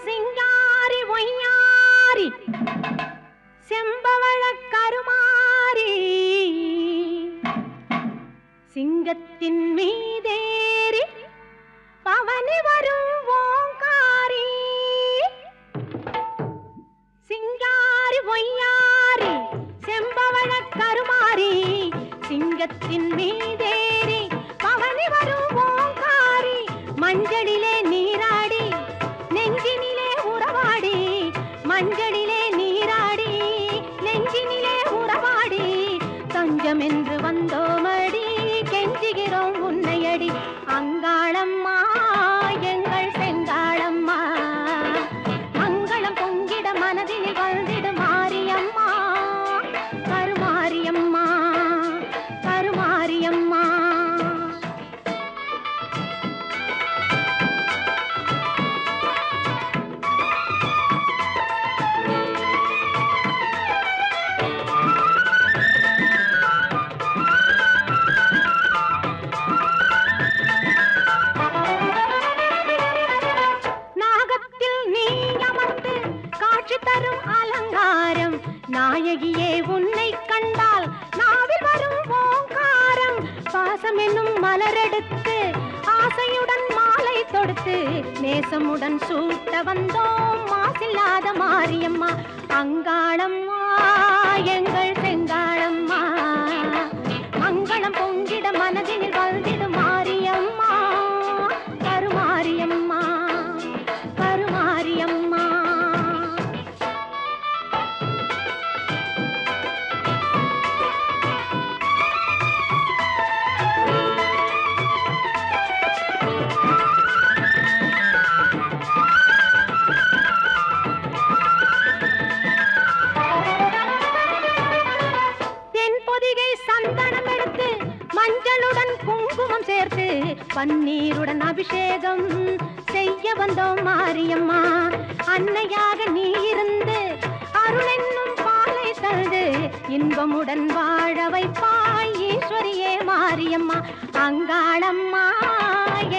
சிங்காரி ஒய்யாரி செம்பவள கருமாரி சிங்கத்தின் மீதேறி பவனி வரும் ஓங்காரி சிங்காரி ஒய்யாரி செம்பவள கருமாரி சிங்கத்தின் மீதேறி பவனி வரும் ஓங்காரி மஞ்சளிலே நீராடி நெஞ்சினிலே உறவாடி மஞ்சளிலே நீராடி நெஞ்சினிலே உறவாடி தஞ்சம் என்று வந்தோமடி கெஞ்சுகிறோம் உன்னையடி அங்காளம்மா எங்கள் செங்காளம்மா மங்களம் பொங்கிட மனதில் வாழ்ந்திடு மாரியம்மா கருமாரியம்மா கருமாரியம்மா தரும் அலங்காரம் நாயகியே உன்னை கண்டால் நாவில் வரும் ஓங்காரம் பாசம் என்னும் மலரெடுத்து ஆசையுடன் மாலை தொடுத்து நேசமுடன் சூட்ட வந்தோம் மாசில்லாத மாரியம்மா அங்காளம்மா எங்கள் செங்காளம்மா மங்களம் பொங்கிட மனதினில் வாழ்ந்திடு மாரியம்மா கருமாரியம்மா கருமாரியம்மா மஞ்சளுடன் குங்குமம் சேர்த்து பன்னீருடன் அபிஷேகம் செய்ய வந்தோம் மாரியம்மா அன்னையாக நீ இருந்து அருள் என்னும் பாலை தந்து இன்பமுடன் வாழ வைப்பாய் ஈஸ்வரியே மாரியம்மா அங்காளம்மா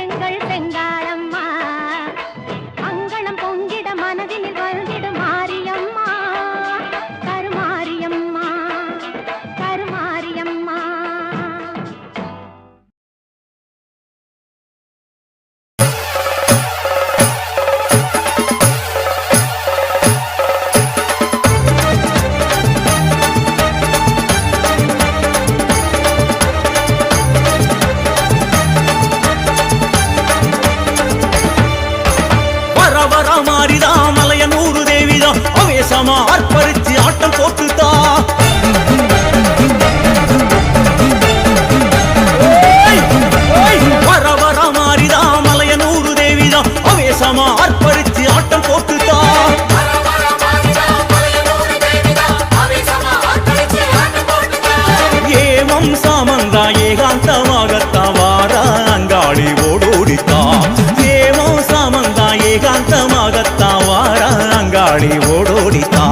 எங்கள் செங்காளம்மா மங்களம் பொங்கிட மனதில் வாழ்ந்திடு மாரியம்மா கருமாரியம்மா கருமாரியம்மா அர்ப்பரிச்சு ஆட்டம் போட்டுதா வர வர மாறிதா மலையனூரு தேவிதா அவேசமா அர்ப்பரிச்சு ஆட்டம் போட்டுதா ஏமம் சாமந்தா ஏகாந்தமாகத்தா வார அங்காளி ஓடோடித்தா ஏமம் சாமந்தா ஏகாந்தமாகத்தா வார அங்காளி ஓடோடித்தா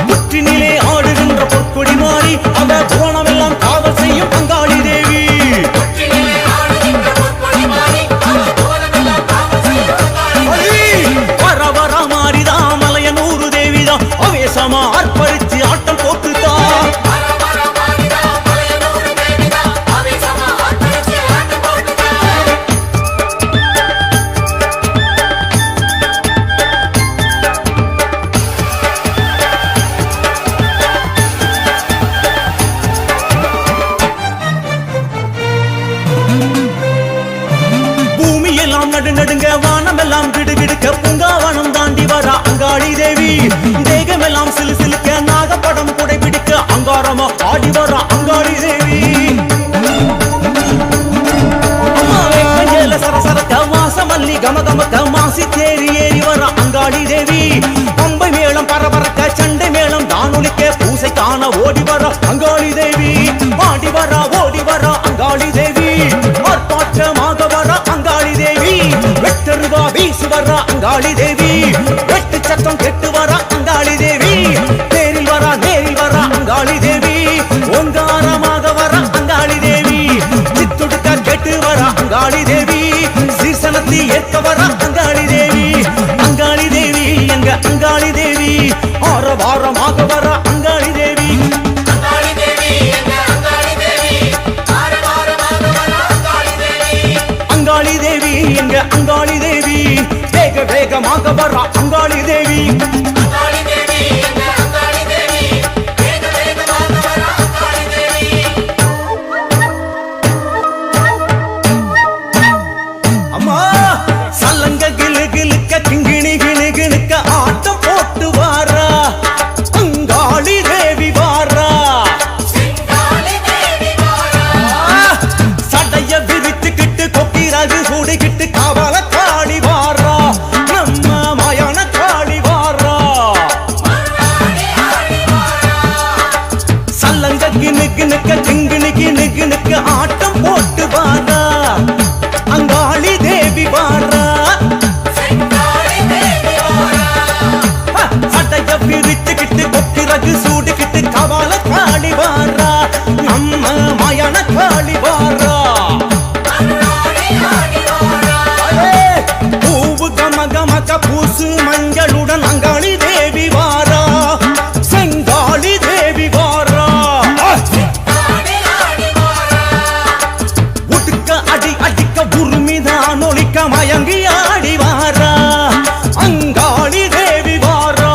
புற்றினிலே ஆடுகின்ற பொற்கொடி மாறி அந்த புவனமெல்லாம் காவல் செய்யும் அங்காளி தேவி வர வர மாறிதா மலையனூரு தேவிதா அவேசமா அர்ப்பரிச்சு ஆட்டம் போட்டுதா நடுங்க வானமெல்லாம் கிடுகிடுக்க பூங்காவனம் தாண்டி வர அங்காளி தேவி தேகமெல்லாம் சிலு சிலுக்க நாகப்படம் குடை பிடிக்க அங்காரமா ஆடி வர அங்காளி தேவி சரசரத்த வாசமல்லி கமகமத்த மாசி தேரி ஏறி வர அங்காளி தேவி பம்பை மேளம் பரபரக்க சண்டை மேளம் தானொலிக்க பூசை காண ஓடி வர அங்காளி தேவி ஆடி வர ஓடி வர அங்காளி தேவி ஆர்ப்பாட்டமாக வர அங்காளி தேவி வெட்டருவா வீசு வர அங்காளி தேவி வெட்டு சத்தம் கெட்டு வர அங்காளி தேவி நேரில் வர அங்காளி தேவி ஓங்காரமாக வர அங்காளி தேவி சித்துடுக்க கெட்டு வர அங்காளி தேவி சீசனத்தி ஏற்க வர அங்காளி தேவி அங்காளி தேவி அங்காளி தேவி. அம்மா சல்லங்க கிளு கிளுக்க கிங்கிணி கிளு கிளுக்க ஆட்டம் போட்டு வாரா அங்காளி தேவி வாரா. சடைய விரித்துக்கிட்டு கொக்கிராகு சூடிக்கிட்டு காவல காளி வாரா நம்ம மாயான காளி வாரா. சல்லங்க கிணு கிணுக்க கிங்கிணி கிணு கிணுக்க ஆட்டம் போட்டு வாரா அங்காளி தேவி வாரா. சடைய பிரிச்சுக்கிட்டு கொக்கிரகு சூடிக்கிட்டு கவால காளி வாரா நம்ம மாயான காளி வாரா. பூவு கம கமக்க பூசு மஞ்சளுடன் அங்காளி தேவி வாரா செங்காளி தேவி வாரா. உடுக்க அடி அடிக்க உருமிதான் ஒலிக்க மயங்கி ஆடி வாரா அங்காளி தேவி வாரா.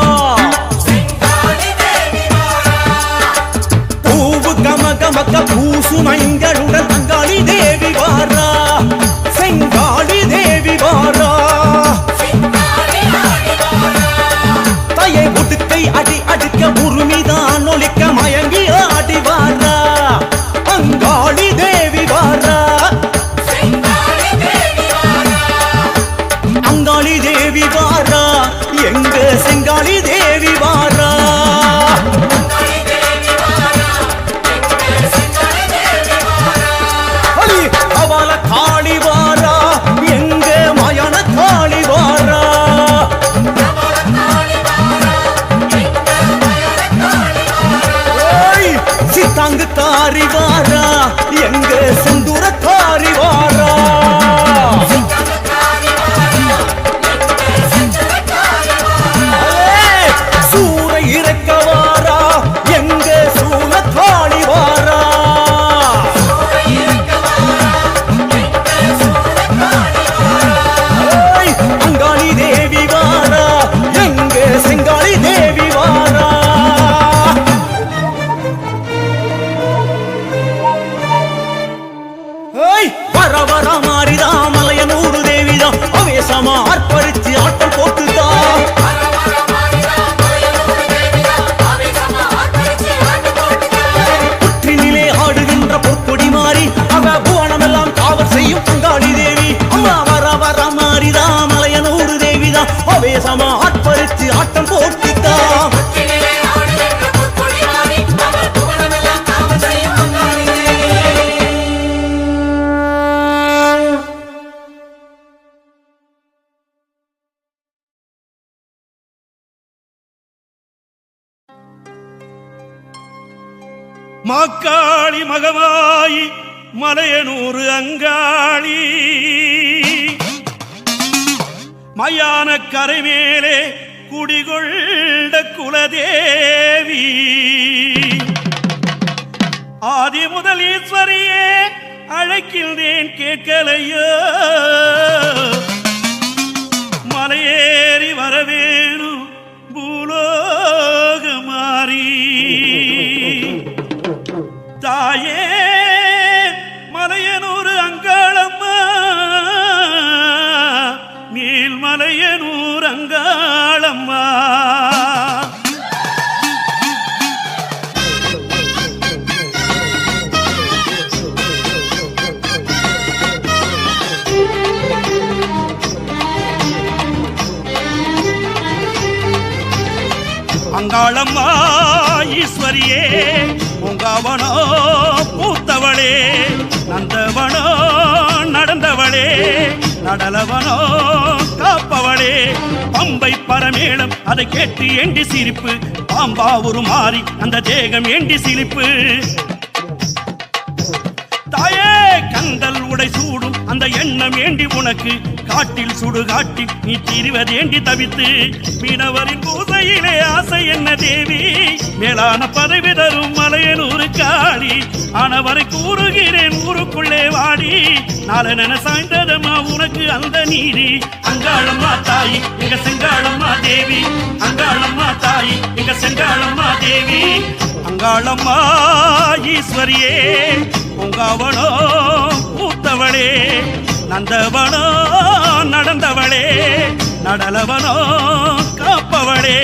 பூவு கம கமக்க பூசு மஞ்சளுடன் அங்காளி தேவி வாரா செங்காளி தேவி வாரா. தயை உடுக்கை அடி அடிக்க உருமிதான் ஒலிக்க மயங்கி ஆடி வாரா அங்காளி தேவி வாரா. அங்காளி தேவி வாரா எங்க செங்காளி தேவி வாரா. அடி அவள காளி வாரா எங்க மயான காளி வாரா. சித்தாங்கு காரி வாரா எங்க செந்தூர காரி வாரா. சூர இறக்க வாரா எங்க சூல காளி வாரா. அங்காளி தேவி வாரா எங்க செங்காளி தேவி வாரா. வர வர மாறிதா மலையனூரு தேவிதான் அவேசமா ஆர்ப்பரிச்சு ஆட்டம் போட்டுதா. புற்றினிலே ஆடுகின்ற பொற்கொடி மாறி அவ புவனமெல்லாம் காவல் செய்யும் அங்காளி தேவி. அம்மா வர வர மாறிதா மலையனூரு தேவிதான் அவேசமா ஆர்ப்பரிச்சு ஆட்டம் போட்டுதா. மாக்காளி மகமாயி மலையனூறு அங்காளி மயான கரை மேலே குடிகொண்ட குலதேவி ஆதி முதல் ஈஸ்வரியே அழைக்கின்றேன் கேட்கலையோ. மலையேறி வரவேணும் பூலோக மாறி தாயே மலையனூறு அங்காளம்மா நீல்மலையனூர் அங்காளம்மா. அங்காளம்மா ஈஸ்வரியே உங்கவனோ பூத்தவளே நந்தவனோ நடந்தவளே நடலவனோ காப்பவளே. பம்பை பரமேளம் அதை கேட்டு ஏண்டி சிரிப்பு பாம்பா ஒரு மாறி அந்த தேகம் ஏண்டி சிரிப்பு. தாயே கந்தல் உடை சூடும் அந்த எண்ணம் ஏண்டி உனக்கு காட்டில் சுடுகாட்டி நீ திரிவதேண்டி தவித்து மீனவரின் பூசையிலே ஆசை என்ன தேவி மேலான பதவி தரும் மலையனூரு காளி ஆனவரை கூறுகிறேன் ஊருக்குள்ளே வாடி நாளென சாய்ந்ததம்மா உனக்கு அந்த நீதி அங்காளம்மா தாயி எங்க செங்காளம்மா தேவி அங்காளம்மா தாயி எங்க செங்காளம்மா தேவி அங்காளம்மா ஈஸ்வரியே பொங்காவனோ பூத்தவளே நந்தவனோ நடந்தவளே நடலவனோ காப்பவளே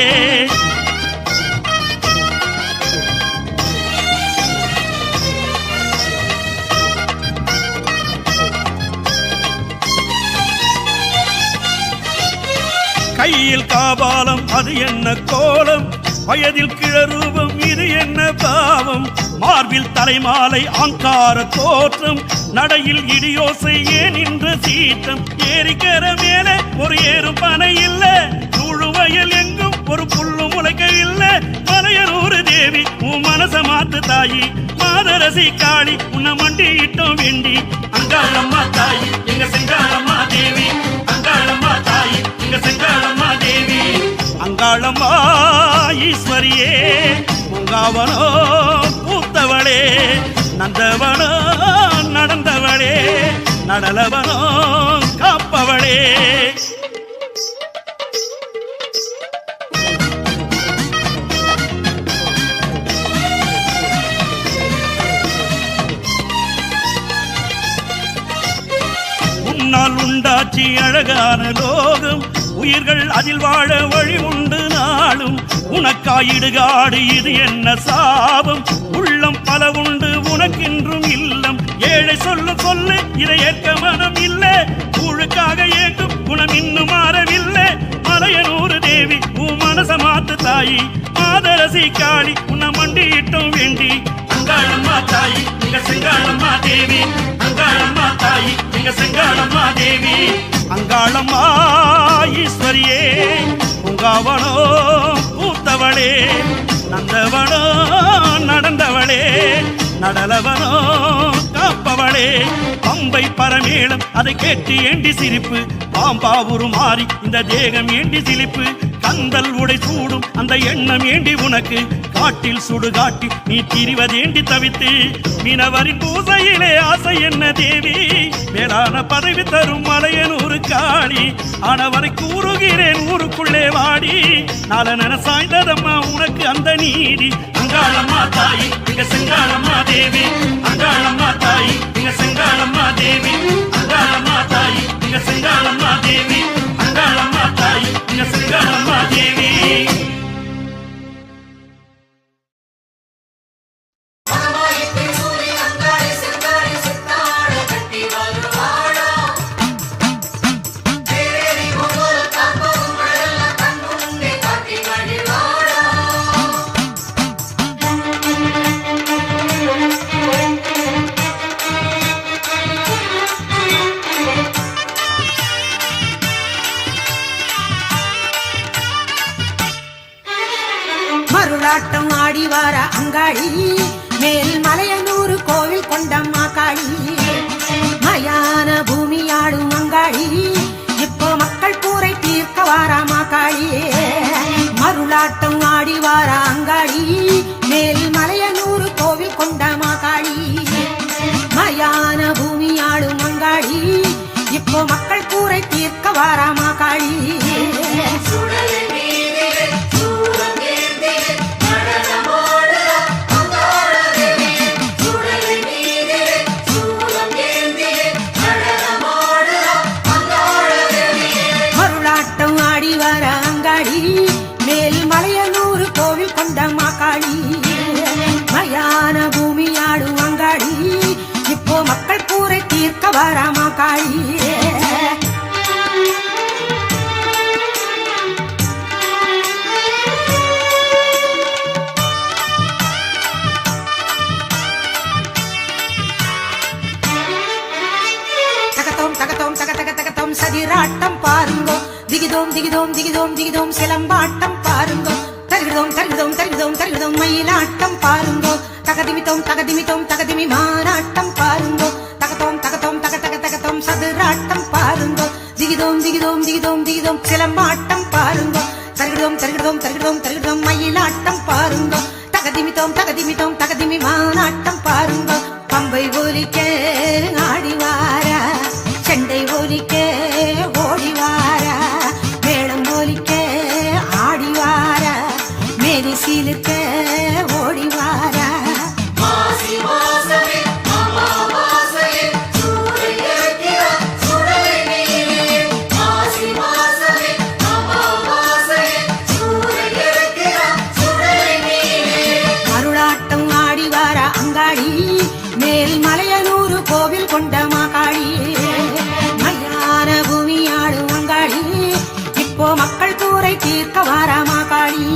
கையில் காபாலம் அது என்ன கோலம் வயதில் கிழரூபம் இது என்ன பாவம் மார்பில் தலைமாலை ஆங்கார தோற்றம் நடையில் இடியோசை ஏன் என்ற சீற்றம் ஏரிக்கர மேலே ஒரு ஏறும் பனை இல்ல நூழுவயல் எங்கும் ஒரு புல்லு முளைக்கவில்லை மலையனூரு தேவி உன் மனச மாத்து தாயி மாதரசி காளி உன்னை மண்டியிட்டோம் வேண்டி அங்காளம்மா தாயி எங்க செங்காளம்மா தேவி அங்காளம்மா தாயி எங்க செங்காளம்மா தேவி அங்காளம்மா ஈஸ்வரியே பொங்காவனோ பூத்தவளே நந்தவனோ நடந்தவளே நடலவனோ காப்பவளே உன்னால் உண்டாச்சி அழகான லோகம் உயிர்கள் அதில் வாழ வழி உண்டு நாளும் உனக்காயிடுகாடு இது என்ன சாபம் உள்ளம் பல உண்டு உனக்கென்றும் இல்லம் ஏழை சொல்லும் சொல்லு இதை ஏற்க மனம் இல்லை ஊழுக்காக ஏங்கும் குணம் இன்னும் மாறவில்லை மலையனூரு தேவி உன் மனச மாத்து தாயி மாதரசி காளி உன்னை மண்டியிட்டோம் வேண்டி அங்காளம்மா தாயி எங்க செங்காளம்மா தேவி அங்காளம்மா தாயி எங்க செங்காளம்மா தேவி அங்காளம்மா ஈஸ்வரியே பொங்காவனோ பூத்தவளே நந்தவனோ நடந்தவளே நடலவனோ காப்பவளே பம்பை பரமேளம் அதை கேட்டு ஏண்டி சிரிப்பு பாம்பாவுரு மாறி இந்த தேகம் ஏண்டி சிலிப்பு கந்தல் உடை சூடும் அந்த எண்ணம் ஏண்டி உனக்கு காட்டில் சுடுகாட்டி நீ திரிவதேண்டி தவித்து மீனவரின் பூசையிலே ஆசை என்ன தேவி மேலான பதவி தரும் மலையனூரு காளி ஆனவரை கூறுகிறேன் ஊருக்குள்ளே வாடி நாளென சாய்ந்ததம்மா உனக்கு அந்த நீதி அங்காளம்மா தாயி எங்க செங்காளம்மா தேவி அங்காளம்மா தாயி எங்க செங்காளம்மா தேவி அங்காளம்மா தாயி எங்க செங்காளம்மா தேவி அங்காளம்மா தாயி எங்க செங்காளம்மா தேவி மருளாட்டம் ஆடி வார அங்காளி மேல் மலையனூர் கோவில் கொண்டம்மா காளி மயான பூமி ஆடும் அங்காளி இப்போ மக்கள் கூரை தீர்க்க வாராமா காளி மருளாட்டம் ஆடி வார அங்காளி மேல் மலையனூர் கோவில் கொண்டம்மா காளி மயான பூமி ஆடும் அங்காளி இப்போ மக்கள் கூரை தீர்க்க வாராமா காளி மேல் மலையனூர் கோவில் கொண்டம்மா காளி மயான பூமி ஆடும் அங்காளி இப்போ மக்கள் கூரை தீர்க்க வாராமா காளி தகத்தோம் தகத்தோம் தக தக தகத்தோம் சதிராட்டம் பாருங்கோ திகிதோம் திகிதோம் திகிதோம் திகிதோம் சிலம்பாட்டம் பாருங்கோ தருகிதோம் தருகிதோம் தருகிதோம் தருகிதோம் மயிலாட்டம் பாருங்கோ தகதிமித்தோம் தகதிமித்தோம் தகதிமி மானாட்டம் பாருங்கோ தகத்தோம் தகத்தோம் தக தக தக தகதம் சதுராட்டம் பாருங்க திகிதோம் திகிதோம் திகிதோம் திகிதோம் சிலம்பாட்டம் பாருங்க தருகிடோம் தருகிடோம் தருகிடோம் தருகிடோம் மயிலாட்டம் பாருங்க தகதிமித்தோம் தகதிமித்தோம் தகதிமி மானாட்டம் பாருங்க பம்பை ஒலிக்க ஆடிவாரா செண்டை ஒலிக்க ஓடிவாரா மேளம் ஒலிக்க ஆடிவாரா மேரி சீலுக்க ஓடிவாரா அருளாட்டம் ஆடிவாரா அங்காடி மேல் மலையனூர் கோவில் கொண்ட மாகாடி மையான பூமி ஆடும் அங்காடி இப்போ மக்கள் கூரை தீர்க்க வாரா மாகாடி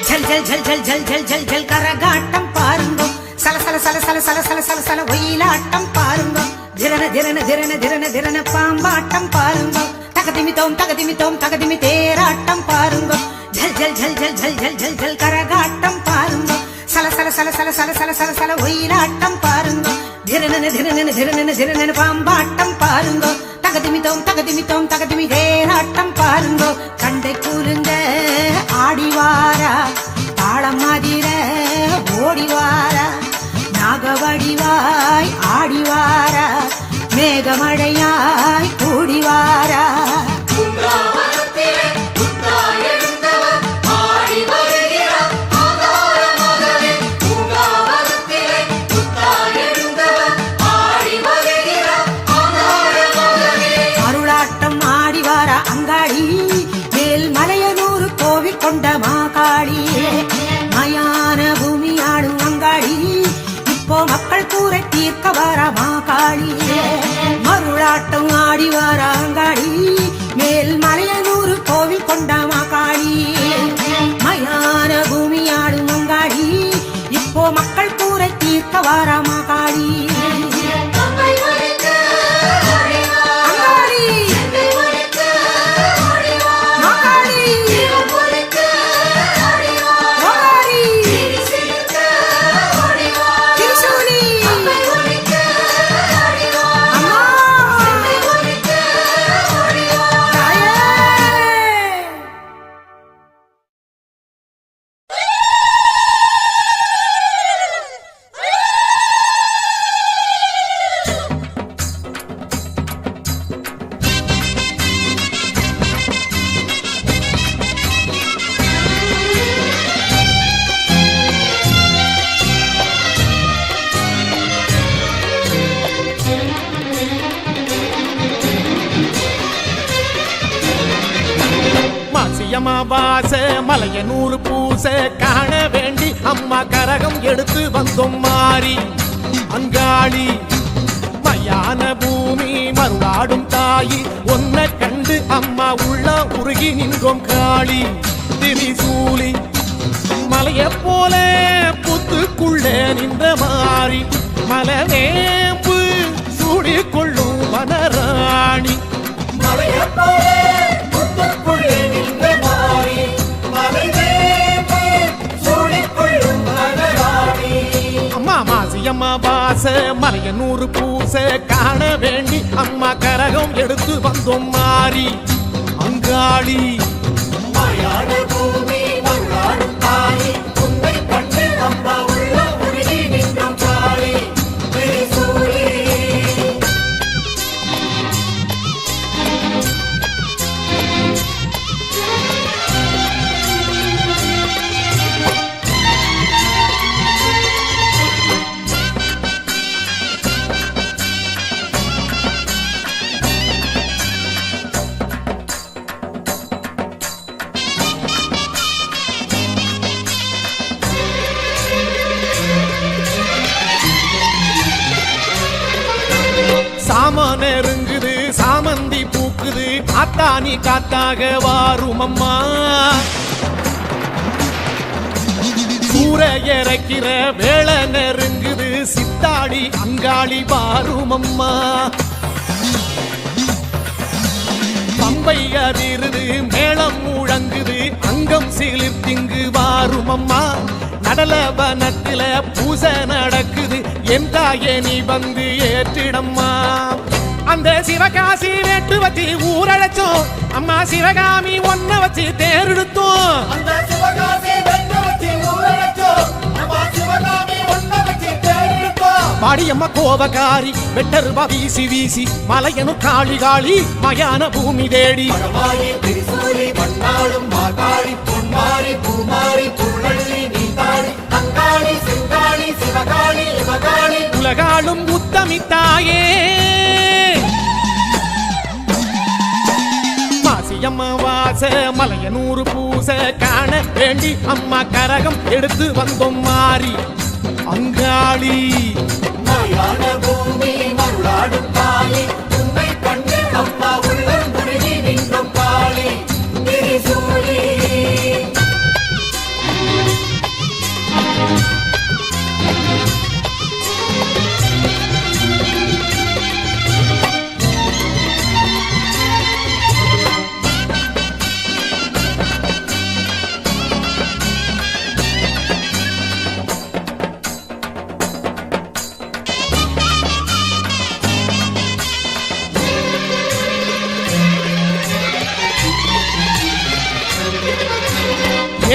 ஜல் ஜல் ஜல் ஜல் ஜல் ஜல் ஜல் ஜல் கரகாட்டம் பாருங்க சல சல சல சல சல சல சல சல ஒயிலாட்டம் பாருங்க திரன திரன திரன திரன திரன பாம்பாட்டம் பாருங்க தகதிமித்தோம் தகதிமித்தோம் தகதிமி தேராட்டம் பாருங்க ஜல் ஜல் ஜல் ஜல் ஜல் ஜல் ஜல் ஜல் கரகாட்டம் பாருங்க சல சல சல சல சல சல சல சல ஒயிலாட்டம் பாருங்க திரன திரன திரன திரன பாம்பாட்டம் பாருங்க தகதிமித்தோம் தகதிமித்தோம் தகதிமி தேராட்டம் பாருங்க கண்டை கூலுங்க ஆடிவாரா தாளம் மாதிர ஓடிவாரா நாகவடிவாய் ஆடிவாரா மேகமழையாய் கூடிவாரா அருளாட்டம் ஆடிவாரா அங்காடி மேல் மலையனூர் கோவில் கொண்ட மாகாடி மயான பூமி ஆடும் அங்காடி இப்போ மக்கள் கூரை தீர்க்க வாரா மாகாளி மருளாட்டம் ஆடி வாரா அங்காடி மேல் மலையனூர் கோவில் கொண்ட மாகாளி மயான பூமி ஆடும் அங்காடி இப்போ மக்கள் கூரை தீர்க்க வாரா மாகாளி அமாவாசை மலையனூர் பூசை காண வேண்டி அம்மா கரகம் எடுத்து வந்தோம் மாறி அங்காளி மயான பூமி மருளாடும் தாயி ஒன்ன கண்டு அம்மா உள்ள உருகி நின்றோம் காளி திரிசூலி மலைய போல புத்துக்குள்ளே நின்ற மாறி மலவேம்பு சூடிக்கொள்ளும் வனராணி மலைய போல புத்துக்குள்ளே நின்ற மாறி மலவேம்பு சூடிக்கொள்ளும் வனராணி அம்மா மாசியம்மா வாச மலையனூர் பூசை காண வேண்டி அம்மா கரகம் எடுத்து வந்தோம் மாறி அங்காளி மயான பூமி மருளாடும் தாயி உன்னை கண்டு அம்மா உள்ள உருகி நின்றோம் காளி திரிசூலி சாம நெருங்குது சாமந்தி பூக்குது ஆத்தானி காத்தாக வாரும் அம்மா சூற இறக்கிற வேளை நெருங்குது சித்தாடி அங்காளி வாரும் அம்மா பம்பை அதிருது மேளம் முழங்குது அங்கம் சிலிர்த்திங்கு வாரும் அம்மா நடலவனத்தில பூசை நடக்குது என் தாயே நீ வந்து ஏற்றிடம்மா அந்த சிவகாசி வேட்டு வச்சு ஊரழைச்சோம் அம்மா சிவகாமி ஒன்ன வச்சு தேரெடுத்தோம் பாடியம்மா கோபகாரி வெட்டருவா வீசி வீசி மலையனு காளி காளி மயான பூமி தேடி உலகாலும் உத்தமித்தாயே மாசியம்மா வாச மலையனூறு பூச காண வேண்டி அம்மா கரகம் எடுத்து வந்தோம் மாறி அங்காளி பூமி மருளாடும் தாயி உண்மை கண்டு அம்மா உள்ளம் குருகி நின்றும் காளி திரிசூலி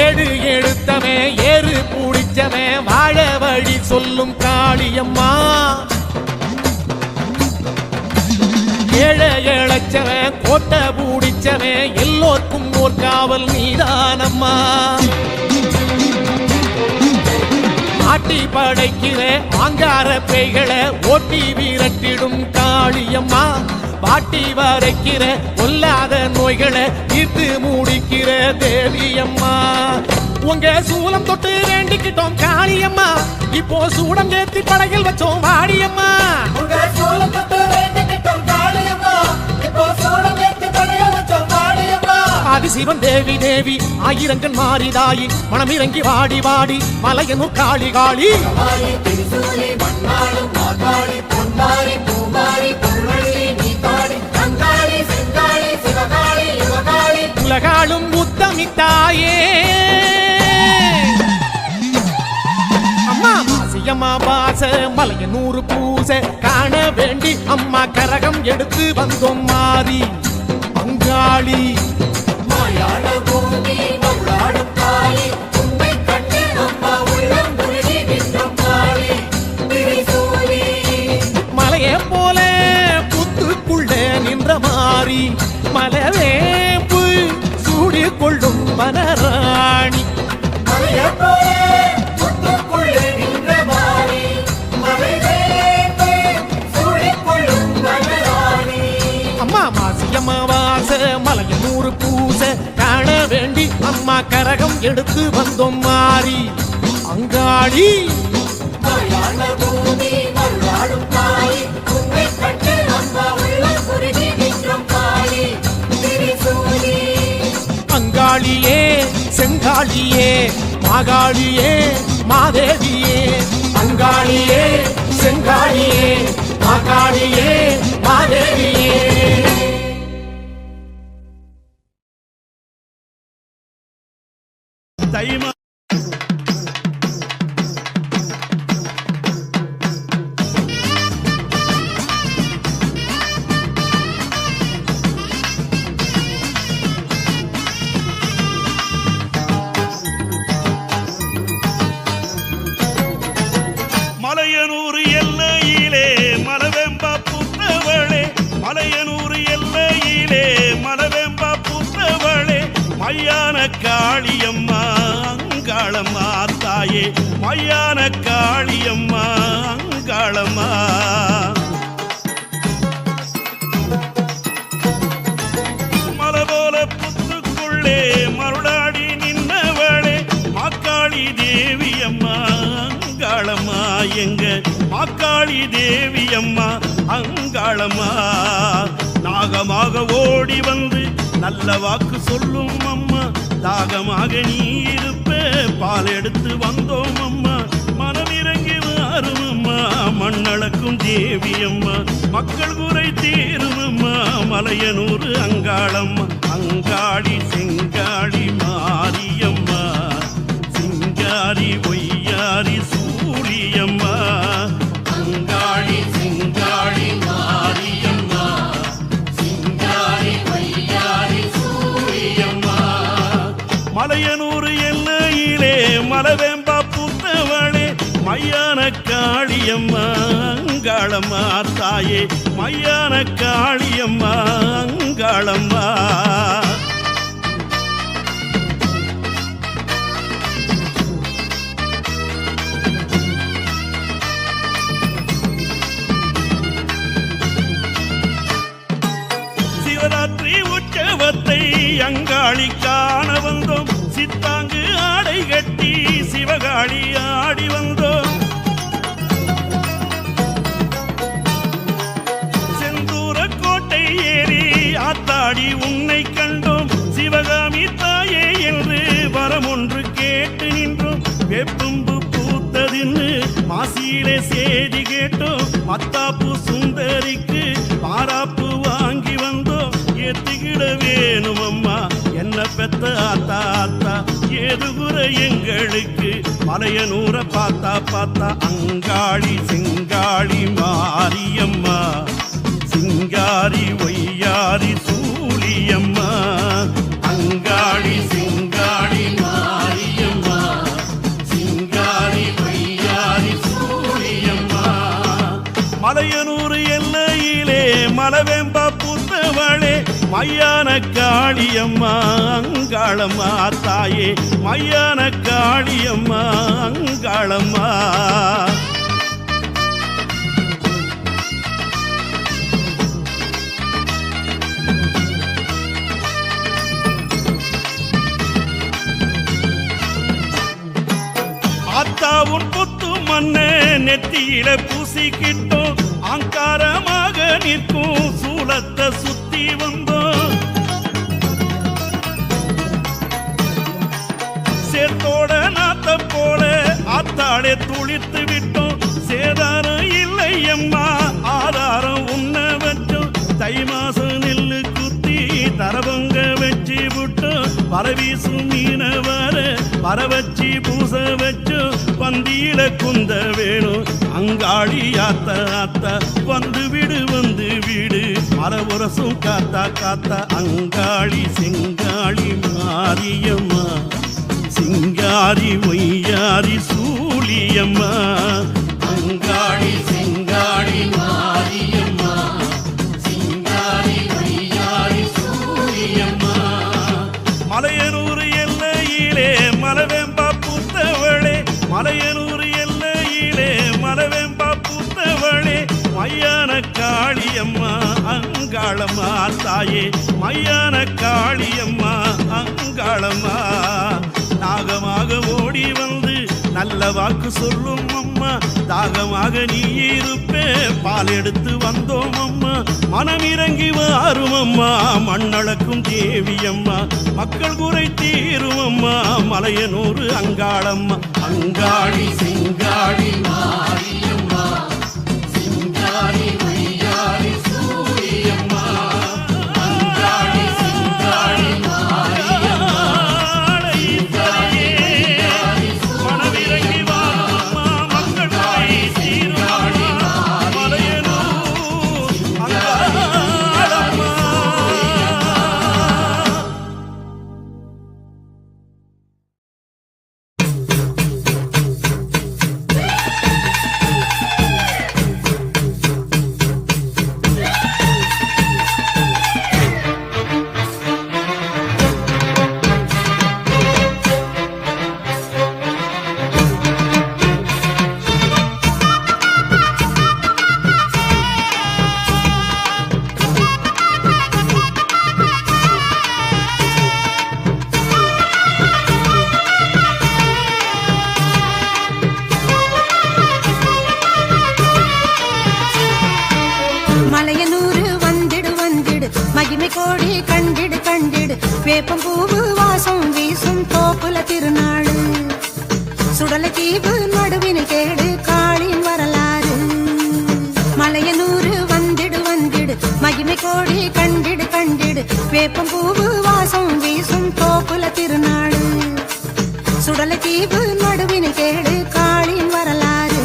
ஏடு எடுத்தவன் ஏறு பூடிச்சவன் வாழ வழி சொல்லும் காளியம்மா ஏழை இழைச்சவன் கோட்டை பூடிச்சவன் எல்லோர்க்கும் ஓர் காவல் நீதானம்மா ஆட்டி படைக்கிற ஆங்கார பேய்களை ஓட்டி விரட்டிடும் காளியம்மா பாட்டி வரைக்கிற கொல்லாத நோய்களை தீர்த்து மூடிக்கிற தேவியம்மா உங்க சூலம் தொட்டு வேண்டிக்கிட்டோம் காளியம்மா இப்போ சூடம் ஏத்தி படையில் வச்சோம் வாடியம்மா ஆதிசிவன் தேவி தேவி ஆயிரங்கன் மாறிதாயி மனமிறங்கி வாடி வாடி மலையனு காளி காளி உலகாலும் உத்தமித்தாயே அம்மா மாசியம்மா வாச மலையனூறு பூசை காண வேண்டி அம்மா கரகம் எடுத்து வந்தோம் மாறி அங்காளி மலையே போல புத்துக்குள்ள நின்ற மாறி மலவேம்பு சூடி கொள்ளும் வனராணி அம்மா மாசியம்மா வாச மலையனூறு பூசை காண வேண்டி அம்மா கரகம் எடுத்து வந்தோம் மாறி அங்காளி அங்காளியே செங்காளியே மாகாளியே மாதேவியே அங்காளியே செங்காளியே மாகாளியே மாதேவியே தைமா மலையனூர் எல்லையிலே மலவெம்பா புத்தவளே மலையனூர் எல்லையிலே மலவெம்பா புத்தவளே மையான காளியம்மா அங்காளம்மா தாயே மையான காளியம்மா அங்காளம்மா மலபோல புத்துக்குள்ளே மருளாடி நின்னவளே மாக்காளி தேவியம்மா அங்காளம்மா எங்க மாக்காளி தேவியம்மா அங்காளம்மா நாகமாக ஓடி வந்து நல்ல வாக்கு சொல்லும் அம்மா தாகமாக நீ இருப்ப பால் எடுத்து வந்தோம் அம்மா மனமிறங்கி வரும் அம்மா மண்ணளக்கும் தேவியம்மா மக்கள் குறை தீருமம்மா மலையனூர் அங்காளம்மா அங்காளி செங்காளி மாரியம்மா சிங்காரி ஒய்யாரி சூழியம்மா அங்காளி செங்காளி மாரியம்மா சிங்காரி ஒய்யாரி சூழியம்மா மலையனூர் எல்லையிலே மலவேம்பா புத்தவளே மையான காளியம்மா அங்காளம்மா தாயே மையான காளியம்மா அங்காளம்மா சிவராத்திரி உற்சவத்தை அங்காளி காண வந்தோம் சித்தாங்கு ஆடை கட்டி சிவகாளி ஆடி வந்தோம் செந்தூர கோட்டை ஏறி ஆத்தாடி உன்னை கண்டோம் சிவகாமி தாயே என்று வரமொன்று கேட்டு நின்றோம் வெப்பும்பு பூத்ததின்னு மாசியிலே செய்தி கேட்டோம் மத்தாப்பு சுந்தரிக்கு பாராப்பு வாங்கி வந்தோம் ஏத்துக்கிட வேணும் அம்மா என்ன பெத்த ஆத்தா ஆத்தா ஏது குறை எங்களுக்கு மலையனூரை பார்த்தா பார்த்தா அங்காளி செங்காளி மாரியம்மா சிங்காரி ஒய்யாரி சூழியம்மா அங்காளி செங்காளி மாரியம்மா சிங்காரி ஒய்யாரி சூழியம்மா மலையனூர் எல்லையிலே மலவேம்பா புத்தவளே மையான காளியம்மா அங்காளம்மா தாயே மையான காளியம்மா அங்காளம்மா ஆத்தாவும் புத்து மண்ணே நெத்தியில பூசிக்கிட்டோம் அங்காரமாக நிற்கும் சூலத்தை சுத்தி வந்தோம் சேர்த்தோட நாத்த போல ஆத்தாளே துளித்து விட்டோம் சேதாரம் இல்லை அம்மா ஆதாரம் உன்ன வச்சோம் தை மாசம் நெல்லு குத்தி தரபங்க வச்சு விட்டோம் பரவீசும் மீன வர பரவச்சி பூச வச்சோ பந்தியில குந்த வேணும் அங்காளி ஆத்தா ஆத்தா வந்து விடு மரபுரசும் காத்தா காத்தா அங்காளி செங்காளி மாரியம்மா சிங்காரி ஒய்யாரி சூழியம்மா அங்காளி செங்காளி மாரியம்மா சிங்காரி ஒய்யாரி சூழியம்மா மலையனூர் எல்லையிலே மலவேம்பா பூத்தவளே மலையனூர் எல்லையிலே மலவேம்பா பூத்தவளே மையான காளியம்மா அங்காளம்மா தாயே மையான காளியம்மா அங்காளம்மா நாகமாக ஓடி வந்து நல்ல வாக்கு சொல்லும் அம்மா தாகமாக நீ இருப்பே பால் எடுத்து வந்தோம் அம்மா மனம் இறங்கி வாரும் அம்மா மண்ணளக்கும் தேவி அம்மா மக்கள் குறை தீரும் அம்மா மலையனூர் அங்காளம்மா அங்காளி செங்காளி மாரியம்மா சிங்காரி ஒய்யாரி சூரியம்மா அங்காளி செங்காளி மாரியம்மா மனமிறங்கி வாரும் அம்மா மக்கள் குறை தீரும் மலையனூர் அங்காளம்மா. மலையனூரு வந்திடு வந்திடு மகிமை கோடி கண்டிடு கண்டிடு வேப்பம் பூவு வாசம் வீசும் தோப்புல திருநாடு சுடலை தீவு நடுவினை கேடு காளின் வரலாறு மலையனூரு வந்திடு மகிமை கோடி கண்டிடு கண்டிடு வேப்பம் பூவு வாசம் வீசும் தோப்புல திருநாடு சுடலை தீவு நடுவினை கேடு காளின் வரலாறு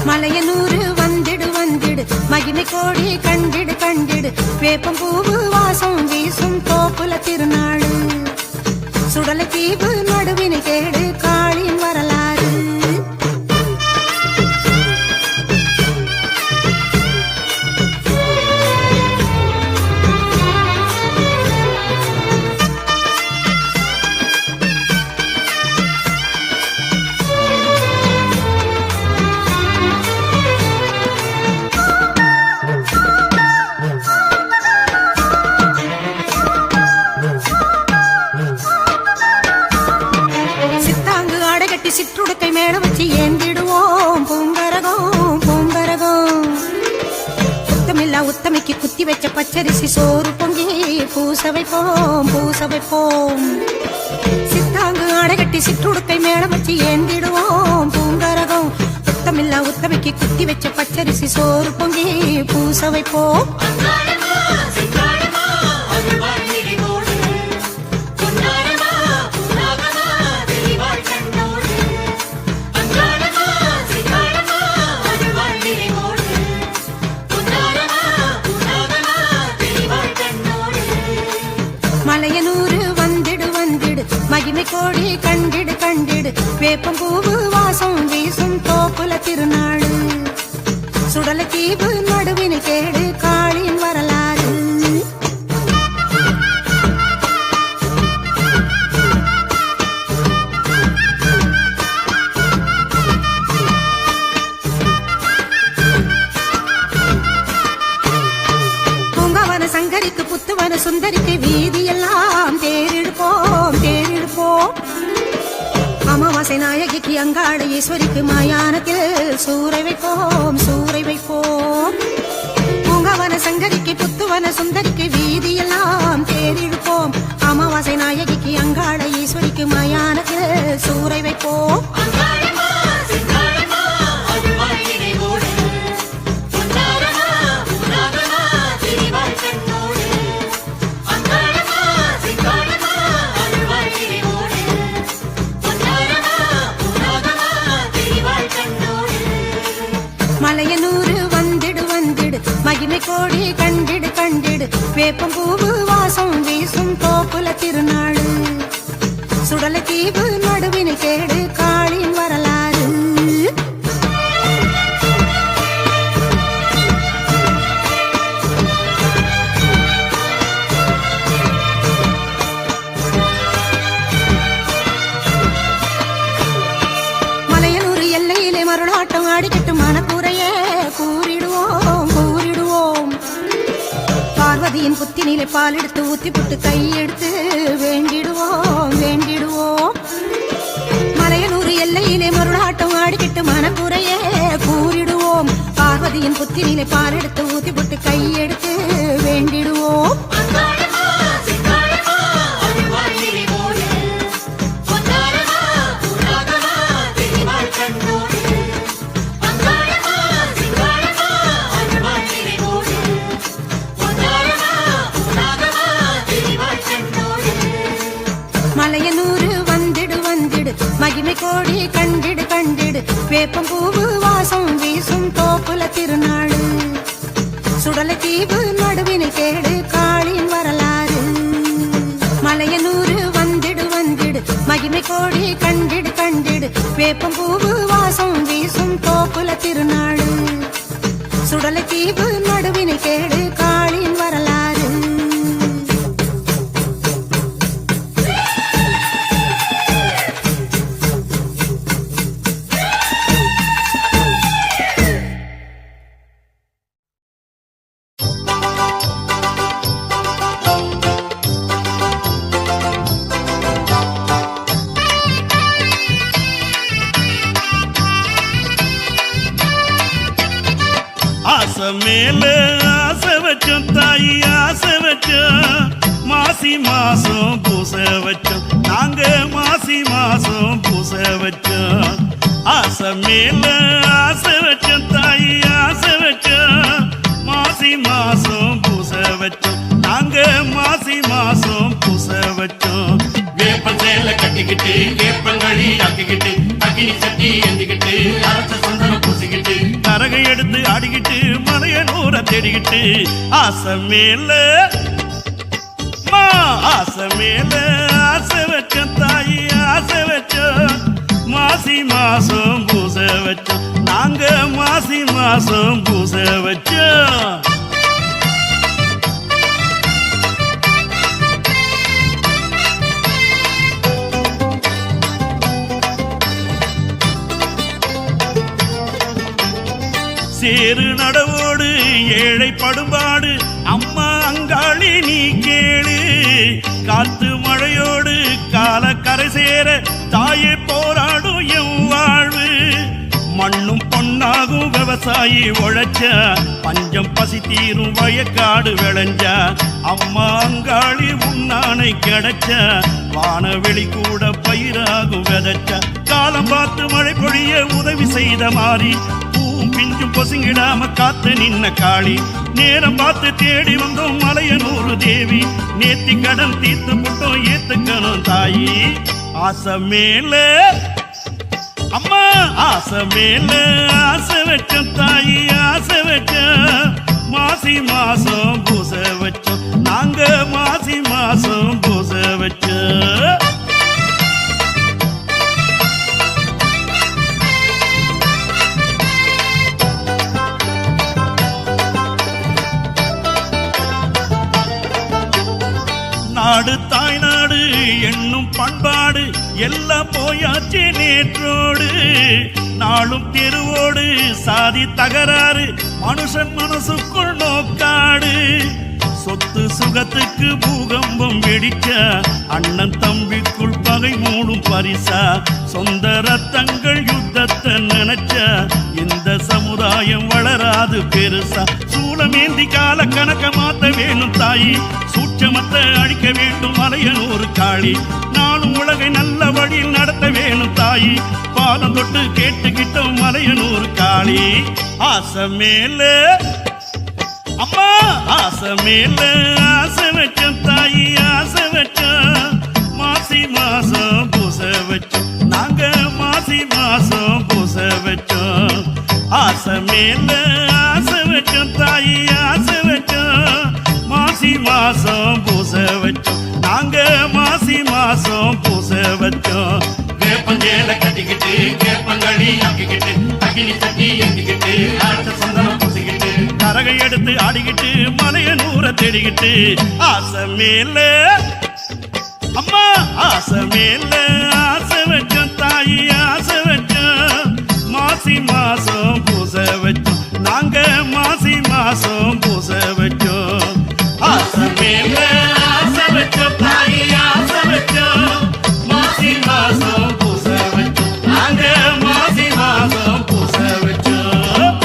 மலையனூறு வந்திடு வந்திடு மகிமை கோடி கண்டிடு கண்டிடு வேப்பம் பூவு வாசம் வீசும் தோப்புல திருநாடு சுடலை தீவு நடுவினை கேடு காளின் வரலாறு சிற்றுடுக்கை மேல வச்சு ஏந்திடுவோம் பூங்கரகம் பூங்கரகம் உத்தமில்லா உத்தமிக்கு குத்தி வச்ச பச்சரிசி சோறு பொங்கி பூச வைப்போம் பூச வைப்போம் சித்தாங்கு அடைகட்டி சிற்றுடுக்கை மேல வச்சு ஏந்திடுவோம் பூங்கரகம் உத்தமில்லா உத்தமிக்கு குத்தி வச்ச பச்சரிசி சோறு பொங்கி பூச வைப்போம் மலையனூறு வந்திடு வந்திடு மகிமை கோடி கண்டிடு கண்டிடு வேப்பம் பூவு வாசம் வீசும் தோப்புல திருநாடு சுடலை தீவு நடுவினை கேடு காளின் வரலாறு பூங்காவன சங்கரிக்கு புத்துவன சுந்தரிக்கு வீதியெல்லாம் தேரிடுப்போம் தேரிடுப்போம் அமாவாசை நாயகிக்கு அங்காள ஈஸ்வரிக்கு மாயானத்தில் சூறை வைப்போம் சூறை வைப்போம் பூங்காவன சங்கரிக்கு புத்துவன சுந்தரிக்கு வீதியெல்லாம் தேரிடுப்போம் அமாவாசை நாயகிக்கு அங்காள ஈஸ்வரிக்கு மாயானத்தில் சூறை வைப்போம் மலையனூறு வந்திடு வந்திடு மகிமை கோடி கண்டிடு கண்டிடு வேப்பம் பூவு வாசம் வீசும் தோப்புல திருநாடு சுடலை தீவு நடுவினை கேடு காளின் வரலாறு மலையனூறு எல்லையிலே மருளாட்டம் ஆடிக்கிட்டு மனக்குறையே கூறிடுவோம் கூறிடுவோம் பார்வதியின் புத்தினிலே பால் எடுத்து ஊத்தி புட்டு கையெடுத்து வேண்டிடுவோம் வேண்டிடுவோம் மலையனூறு எல்லையிலே மருளாட்டம் ஆடிக்கிட்டு மனக்குறையே கூறிடுவோம் பார்வதியின் புத்தினிலே பால் எடுத்து ஊத்தி புட்டு கையெடுத்து வேண்டிடுவோம் மலையனூறு வந்திடு வந்திடு மகிமை கோடி கண்டிடு கண்டிடு வேப்பம் பூவு வாசம் வீசும் தோப்புல திருநாடு சுடலை தீவு நடுவினை கேடு காளின் வரலாறு மலையனூறு வந்திடு வந்திடு மகிமை கோடி கண்டிடு கண்டிடு வேப்பம் பூவு வாசம் வீசும் தோப்புல திருநாடு சுடலை தீவு நடுவினை கேடு காளின் வரலாறு மாசம் பூச வச்சோம் நாங்க மாசி மாசம் பூச வச்சோம் ஆசை மேல ஆசை வச்சோம் தாயி ஆசை வச்சோம் மாசி மாசம் பூச வச்சோம் நாங்க மாசி மாசம் பூச வச்சோம் வேப்பன் சேல கட்டிக்கிட்டு வேப்பங்களி ஆக்கிக்கிட்டு அக்கினி சட்டி ஏந்திக்கிட்டு அரச சந்தனம் பூசிக்கிட்டு கரகை எடுத்து ஆடிக்கிட்டு மலையனூரை தேடிக்கிட்டு ஆசை மேல ஆசை மேல ஆசை வச்சோம் தாயி ஆசை வச்சோம் மாசி மாசம் பூச வச்சோம் நாங்க மாசி மாசம் பூச வச்சோம் சேரு நடவோடு ஏழை படுபாடு அம்மா அங்காளி நீ கேளு காத்து மழையோடு கால கரை சேர தாயே போராடும் என் வாழ்வு மண்ணும் பொன்னாகும் விவசாயி உழைச்ச பஞ்சம் பசி தீரும் வயக்காடு விளைஞ்ச அம்மா அங்காளி உன்னானை கிடைச்ச வானவெளி கூட பயிராகும் விதைச்ச காலம் பார்த்து மழை பொழிய உதவி செய்த மாறி பிஞ்சும் பொசுங்கிடாம காத்து நின்ன காளி நேரம் பார்த்து தேடி வந்தோம் மலையனூறு தேவி நேத்தி கடன் தீர்த்து முட்டோம் ஏத்துக்கணும் தாயி ஆசை மேல அம்மா ஆசை மேல ஆசை வச்சோம் தாயி ஆசை வச்சோம் மாசி மாசம் பூச வச்சோம் நாங்க மாசி மாசம் பூச வச்சோம் நாடு தாய்நாடு என்னும் பண்பாடு எல்லாம் போயாச்சு நேற்றோடு நாளும் தெருவோடு சாதி தகராறு மனுஷன் மனசுக்குள் நோக்காடு சொத்து சுகத்துக்கு பூகம்பம் வெடிக்க அண்ணன் தம்பிக்குள் பகை மூடும் பரிசா சொந்த ரத்தங்கள் யுத்தத்தை நினைச்ச இந்த சமுதாயம் வளராது பெருசா சூளமேந்தி கால கணக்க மாத்த வேணும் தாயி சூட்சமத்தை அழிக்க வேண்டும் மலையனூர் காளி நானும் உலகை நல்ல வழியில் நடத்த வேணும் தாயி பாதம் தொட்டு கேட்டுக்கிட்டோம் மலையனூர் காளி ஆசை மேல அம்மா ஆசை மேல ஆசை வச்சோம் தாயி ஆசை வச்சோம் மாசி மாசம் பூச வச்சோம் நாங்க மாசி மாசம் பூச வச்சோம் ஆசை மேல ஆசை வச்சோம் தாயி ஆசை வச்சோம் மாசி மாசம் பூச வச்சோம் நாங்க மாசி மாசம் பூச வச்சோம் வேப்பன் சேல கட்டிக்கிட்டு வேப்பங்களி ஆக்கிக்கிட்டு அக்கினி சட்டி ஏந்திக்கிட்டு அரச சந்தனம் பூசிக்கிட்டு கரகை எடுத்து ஆடிக்கிட்டு மலையனூரை தேடிக்கிட்டு ஆசை மேல அம்மா ஆசை மேல ஆசை வச்சோம் தாயி ஆசை வச்சோம் மாசி மாசம் பூச வச்சோம் நாங்க மாசி மாசம் பூச வச்சோம் ஆசை மேல ஆசை வச்சோம் தாயி ஆசை வச்சோம் மாசி மாசம் பூச வச்சோம் நாங்க மாசி மாசம் பூச வச்சோம்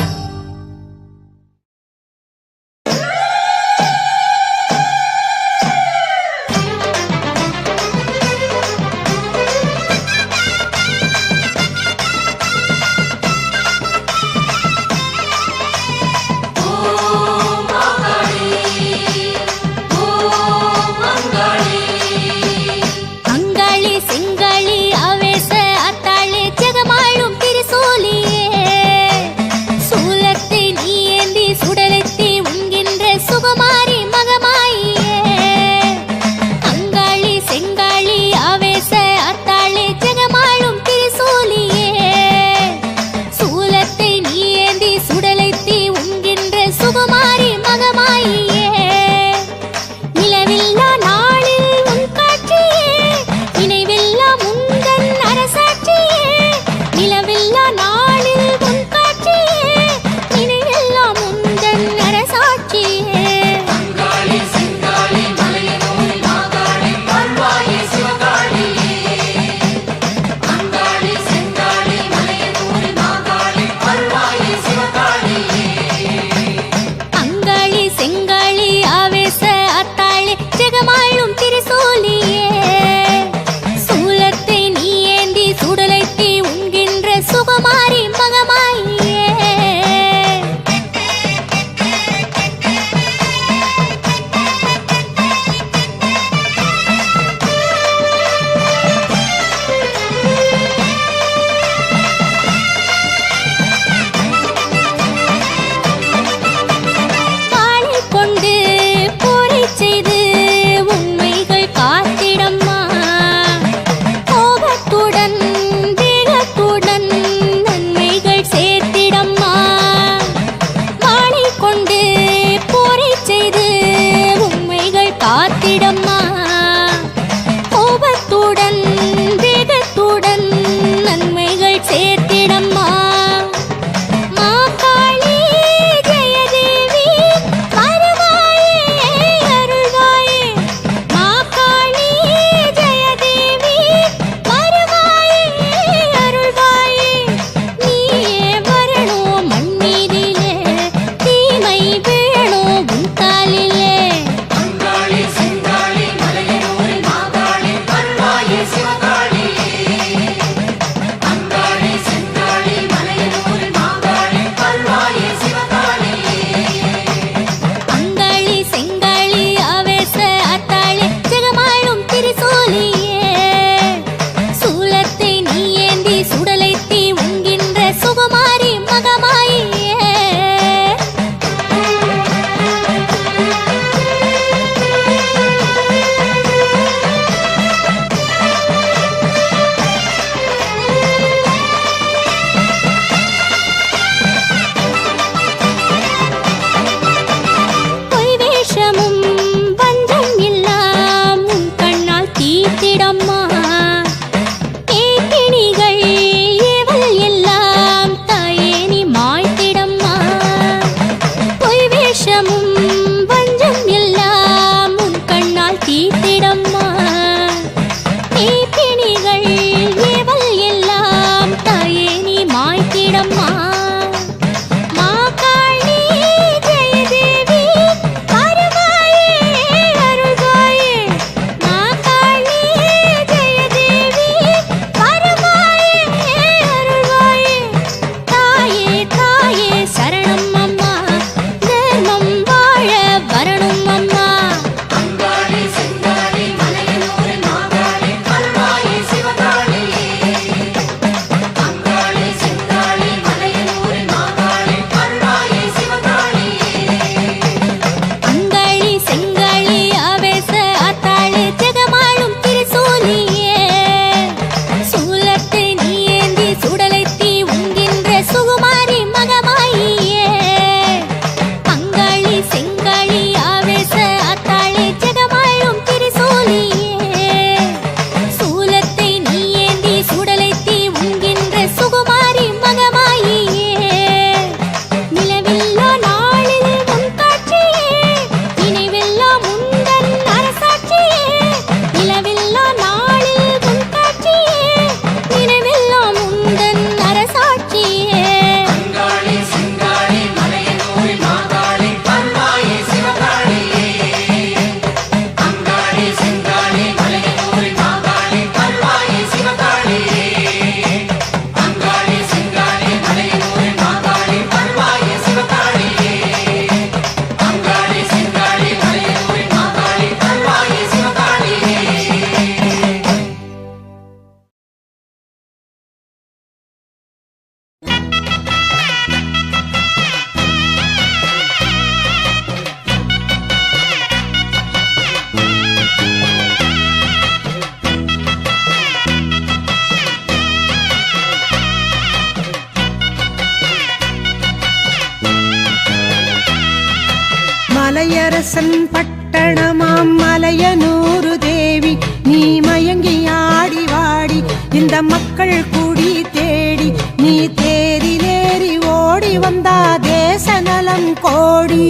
இளவரசன் பட்டணமாம் மலையனூரு தேவி நீ மயங்கி ஆடி வாடி இந்த மக்கள் கூடி தேடி நீ தேரிலேறி ஓடி வந்தா தேச நலம் கோடி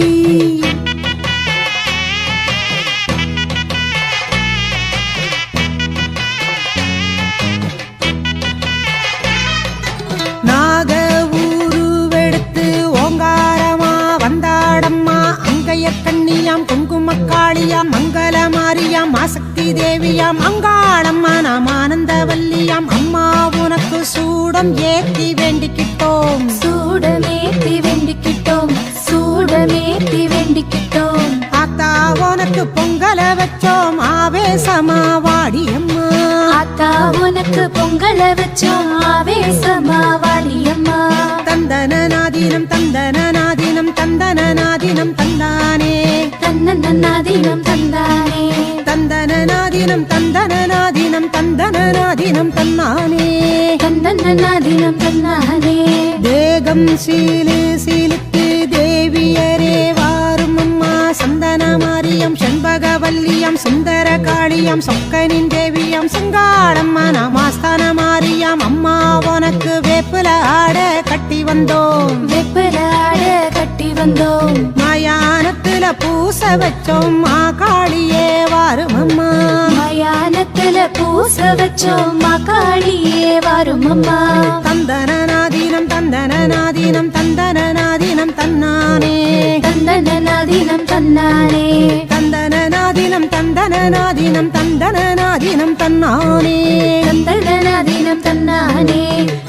நாக ஊருவெடுத்து ஓங்காரமா வந்தாடம்மா அங்கைய கண்ணியாம் குங்குமக்காளியாம் மங்கள மாரியாம் ஆசக்தி தேவியாம் அங்காளம்மா நாம் ஆனந்தவல்லியாம் அம்மா உனக்கு சூடம் ஏத்தி வேண்டிக்கிட்டோம் சூடமேத்தி வேண்டிக்கிட்டோம் சூடமேத்தி வேண்டிக்கிட்டோம் ஆத்தா உனக்கு பொங்கல வச்சோம் ஆவேசமா வாடியம்மா ஆத்தா உனக்கு பொங்கல வச்சோம் ஆவேசமா வாடியம்மா தந்தனநாதீனம் தந்தனநாதீனம் தந்தனநாதீனம் தந்தானே தன்னன்னாதீனம் தந்தானே தந்தனநாதீனம் தந்தனநாதீனம் தந்தனநாதீனம் தன்னானே தன்னன்னாதீனம் தந்தானே தேகம் சீலு சீலுக்கு தேவியரே வாரும் அம்மா சந்தன மாரியம் செண்பகவல்லியம் சுந்தர காளியம் சொக்கனின் தேவியம் சங்காளம்மா நாமாஸ்தான மாரியம் அம்மா உனக்கு வேப்புல ஆட கட்டி வந்தோம் வெப்பல ஆட கட்டி வந்தோம் மயானத்துல பூச வச்சோம் மா காளியே வாரும் அம்மா மயானத்துல பூச வச்சோம் மகாளியே வரும் அம்மா தந்தனநாதீனம் தந்தனநாதீனம் தந்தனநாதீனம் தன்னானே தந்தனநாதீனம் தன்னானே தந்தனநாதீனம் தந்தனநாதீனம் தந்தனநாதீனம் தன்னானே தந்தனநாதீனம் தன்னானே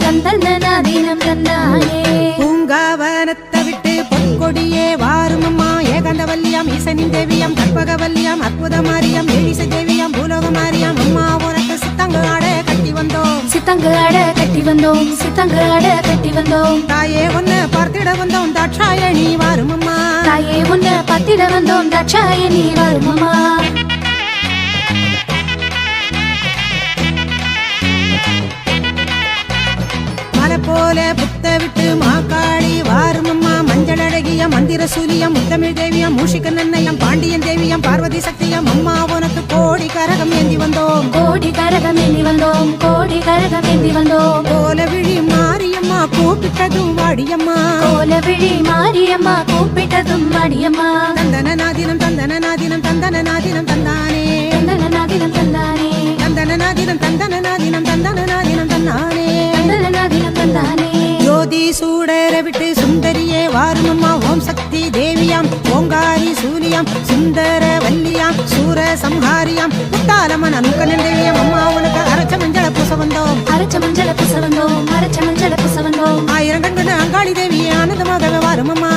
தந்தனநாதீனம் தன்னானே பூங்காவனத்தை விட்டு பொற்கொடியே வாரும் அம்மா ஏகாந்தவல்லியாம் ஈசனின் தேவியாம் கற்பகவல்லியாம் அற்புத மாரியம் ஏழிசை தேவியாம் பூலோக மாரியம் அம்மா உனக்கு சித்தங்கு ஆட கட்டி வந்தோம் சித்தங்கு ஆட கட்டி வந்தோம் சித்தங்கு ஆட கட்டி வந்தோம் தாயே ஒன்னு பார்த்திட வந்தோம் தாட்சாயணி வாரும் அம்மா தாயே உன்னை பத்திட வந்தோம் தாட்சாயணி வரும் அம்மா மலை போல புத்த விட்டு மாக்காளி வாரும் அம்மா மஞ்சள் அழகிய மந்திர சூலியம் முத்தமிழ் தேவியம் மூஷிக நன்னயம் பாண்டியன் தேவியம் பார்வதி சக்தியம் அம்மா உனக்கு கோடி கரகம் ஏந்தி வந்தோம் கோடி கரகம் ஏந்தி வந்தோம் கோடி கரகம் ஏந்தி வந்தோம் கோல விழி மாரியம்மா கூப்பிட்டதும் வாடியம்மா கோலவிழி மாரியம்மா கூப்பிட்டதும் வாடியம்மா தந்தனநாதீனம் தந்தனநாதீனம் தந்தனநாதீனம் தந்தானே தந்தனநாதீனம் தந்தானே தந்தனநாதீனம் தந்தனநாதீனம் தந்தனநாதீனம் தந்தானே தந்தனநாதீனம் தந்தானே ஜோதி சூடர விட்டு சுந்தரியே வாரும் அம்மா ஓம் சக்தி தேவியாம் ஓங்காரி சூலியாம் சுந்தர வல்லியாம் சூர சம்ஹாரியாம் முத்தாலம்மன் அனுக்கனன் தேவியாம் அம்மா உனக்கு அரைச்ச மஞ்சள பூச வந்தோம் அரைச்ச மஞ்சள பூச வந்தோம் அரைச்ச மஞ்சள பூச வந்தோம் ஆயிரம் கண்கொண்ட அங்காளி தேவியே ஆனந்தமாகவே வாரும் அம்மா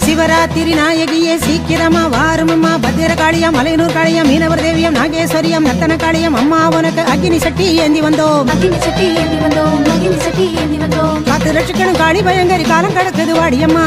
சிவராத்திரி நாயகியே சீக்கிரமா வாரும் அம்மா பத்திர காளியம் மலையனூர் காளியம் மீனவர் தேவியம் நாகேஸ்வரியம் நத்தன காளியம் அம்மா உனக்கு அக்னி சட்டி ஏந்தி வந்தோம் அக்கினி சட்டி ஏந்தி வந்தோம் அக்கினி சட்டி ஏந்தி வந்தோம் காத்து லட்சக்கணும் காளி பயங்கரி காலம் கடக்குது வாடியம்மா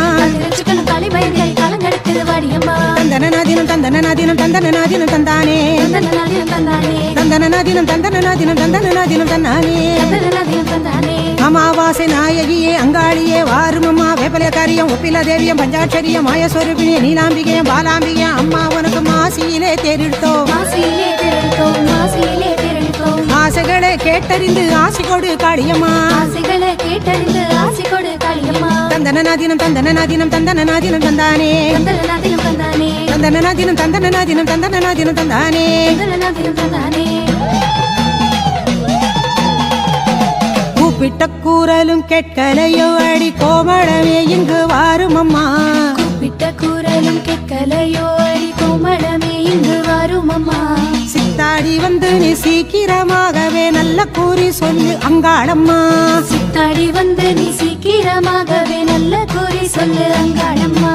சிக்கன் காலி பயங்கரி காலம் கடக்குது வாடியம்மா தந்தனநாதீனம் தந்தனநாதீனம் தந்தனநாதீனம் தந்தானே தந்தனநாதீனம் தந்தானே தந்தனநாதீனம் தந்தனநாதீனம் தந்தனநாதீனம் தந்தானே தந்தனநாதீனம் தந்தானே அமாவாசை நாயகியே அங்காளியே வாரும் அம்மா வேப்பலக்காரியம் ஒப்பில தேவியம் பஞ்சாட்சரியம் மாயஸ்வரூபிணிய நீலாம்பிகையம் பாலாம்பிகையம் அம்மா உனக்கு மாசியிலே தேரிடுத்தோம் மாசியிலே தேரெடுத்தோம் மாசியிலே தேரெடுத்தோம் ஆசைகளை கேட்டறிந்து ஆசி கொடு காளியம்மா ஆசைகளை கேட்டறிந்து ஆசி கொடு காளியம்மா தந்தனநாதீனம் தந்தனநாதீனம் தந்தனநாதீனம் தந்தானே தந்தனநாதீனம் தந்தானே தந்தனநாதீனம் தந்தனநாதீனம் தந்தனநாதீனம் தந்தானே தந்தனநாதீனம் தந்தானே கூப்பிட்ட கூறலும் கேட்கலையோ அடி கோமளமே இங்கு வாரும் அம்மா கூப்பிட்ட கூறலும் கேட்கலையோ அடி கோமளமே இங்கு வரும் அம்மா சித்தாடி வந்து நீ சீக்கிரமாகவே நல்ல கூறி சொல்லு அங்காளம்மா சித்தாடி வந்து நீ சீக்கிரமாகவே நல்ல கூறி சொல்லு அங்காளம்மா